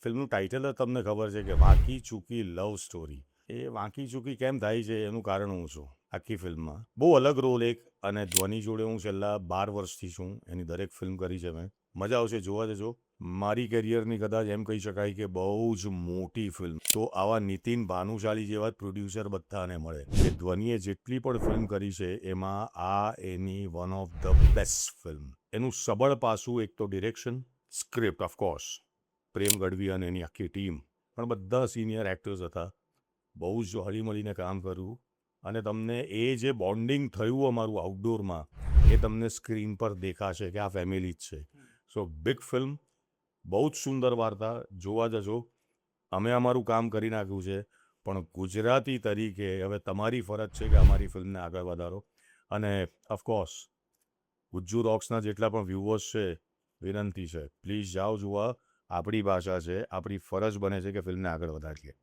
ફિલ્મનું ટાઇટલ જ તમને ખબર છે કે વાંકી ચૂકી લવ સ્ટોરી. એ વાંકી ચૂકી કેમ થાય છે એનું કારણ હું છું આખી ફિલ્મમાં. બહુ અલગ રોલ એક, અને ધ્વની જોડે હું છેલ્લા 12 વર્ષથી છું. એની દરેક ફિલ્મ કરી છે મેં. મજા આવશે, જોવા જજો. મારી કેરિયરની કદાચ એમ કહી શકાય કે બહુ જ મોટી ફિલ્મ. તો આવા નીતિન ભાનુશાલી જેવા પ્રોડ્યુસર બધાને મળે. કે ધ્વનીએ જેટલી પણ ફિલ્મ કરી છે એમાં આ એની one of the best film. એનું સબળ પાસું એક તો direction, script of course, Prem Gadhvi અને એની આખી ટીમ, પણ બધા સિનિયર એક્ટર્સ હતા. બહુ જ હળીમળીને કામ કર્યું, અને તમને એ જે બોન્ડિંગ થયું અમારું આઉટડોરમાં, એ તમને સ્ક્રીન પર દેખાશે કે આ ફેમિલી જ છે. સો બિગ ફિલ્મ, બહુ જ સુંદર વાર્તા, જોવા જજો. અમે અમારું કામ કરી નાખ્યું છે, પણ ગુજરાતી તરીકે હવે તમારી ફરજ છે કે અમારી ફિલ્મને આગળ વધારો. અને ઓફકોર્સ ગુજ્જુ રોક્સના જેટલા પણ વ્યૂઅર્સ છે, વિનંતી છે, પ્લીઝ જાઓ જોવા. આપણી ભાષા છે, આપણી ફરજ બને છે કે ફિલ્મને આગળ વધારીએ.